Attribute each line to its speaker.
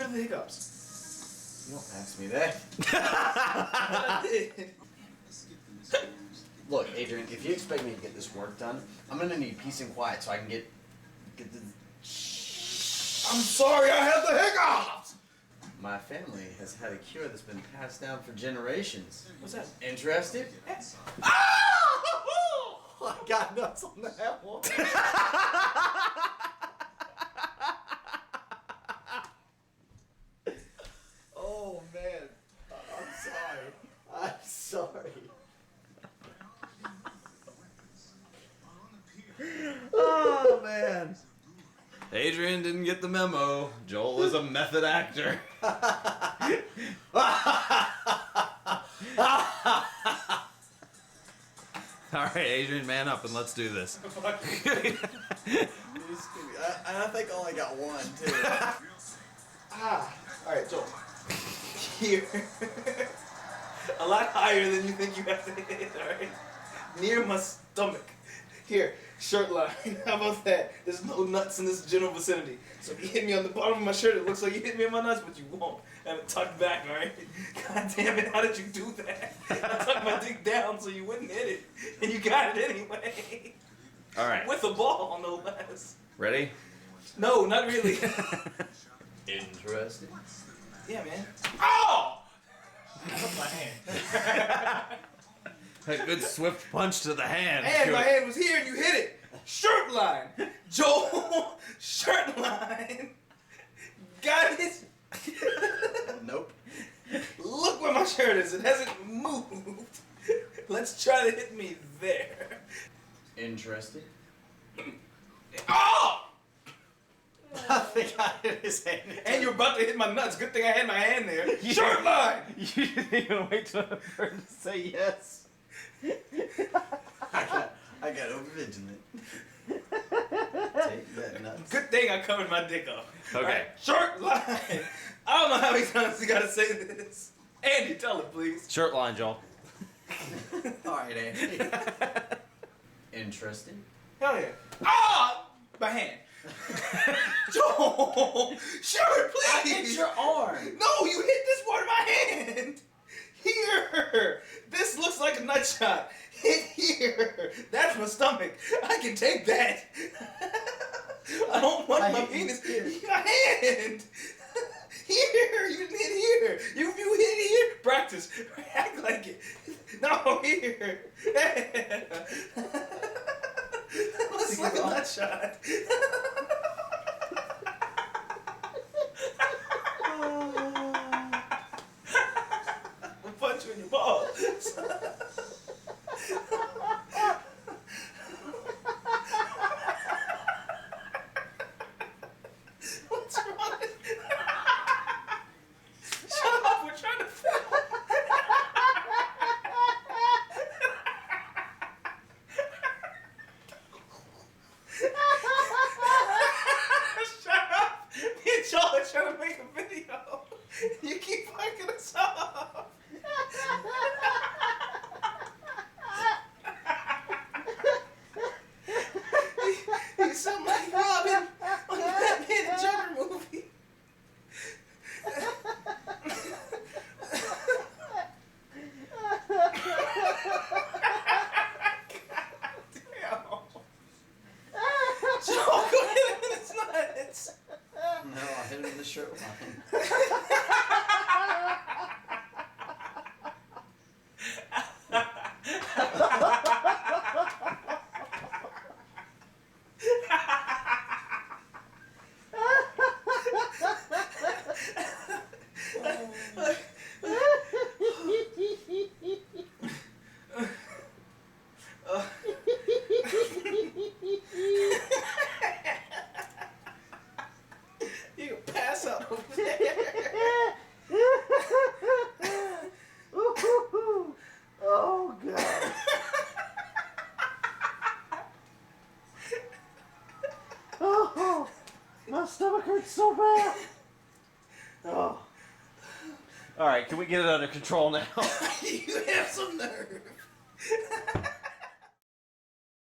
Speaker 1: rid of the hiccups.
Speaker 2: You don't ask me that. Look, Adrian, if you expect me to get this work done, I'm gonna need peace and quiet so I can get the...
Speaker 1: I'm sorry, I have the hiccups!
Speaker 2: My family has had a cure that's been passed down for generations.
Speaker 1: What's that?
Speaker 2: Interested?
Speaker 1: Oh!
Speaker 2: I got nuts on that one. Oh, man. I'm sorry. I'm sorry. Oh, man.
Speaker 3: Adrian didn't get the memo. Joel is a method actor. Alright, Adrian, man up and let's do this.
Speaker 2: I think I only got one, too.
Speaker 1: Alright, Joel. Here. A lot higher than you think you have to hit, alright? Near my stomach. Here, shirt line. How about that? There's no nuts in this general vicinity. So if you hit me on the bottom of my shirt, it looks like you hit me on my nuts, but you won't. I have it tucked back, alright? God damn it, how did you do that? I tucked my dick down so you wouldn't hit it. And you got it anyway.
Speaker 3: Alright.
Speaker 1: With a ball, no less.
Speaker 3: Ready?
Speaker 1: No, not really.
Speaker 2: Interesting.
Speaker 1: Yeah, man. Oh! That's my hand.
Speaker 3: A good swift punch to the hand.
Speaker 1: And my hand was here and you hit it. Shirt line. Joel, shirt line. Got it?
Speaker 2: Nope.
Speaker 1: Look where my shirt is. It hasn't moved. Let's try to hit me there.
Speaker 2: Interesting.
Speaker 1: Oh!
Speaker 2: I think I hit his hand.
Speaker 1: And you're about to hit my nuts. Good thing I had my hand there. Shirt line.
Speaker 3: You didn't even wait till the person to say yes.
Speaker 2: I got overvigilant. Take that nuts.
Speaker 1: Good thing I covered my dick up.
Speaker 3: Okay.
Speaker 1: Right, shirt line. I don't know how many times you gotta say this. Andy, tell it, please.
Speaker 3: Shirt line, Joel.
Speaker 2: Alright, Andy. Interesting.
Speaker 1: Hell yeah. Ah! My hand. Joel! Shirt, please!
Speaker 2: I hit your arm.
Speaker 1: No, you hit this part of my hand! Here! This looks like a nut shot. Hit here! That's my stomach. I can take that. I don't want my penis. My hand! Here! You didn't hit here! You hit here! Practice. Act like it. No, here. Looks like a nut shot. I'll punch you in your balls. What's wrong? Shut up, we're trying to film. Shut up! Me and Joel are trying to make a video. You keep fucking us up. You sound like Robin on the Batman and Joker movie. God damn. Joel, go hit him in his nuts.
Speaker 2: No, I hit him in the shirt line.
Speaker 1: You can pass out over there.
Speaker 2: Oh, God. Oh, my stomach hurts so bad. Oh.
Speaker 3: Alright, can we get it under control now?
Speaker 1: You have some nerve.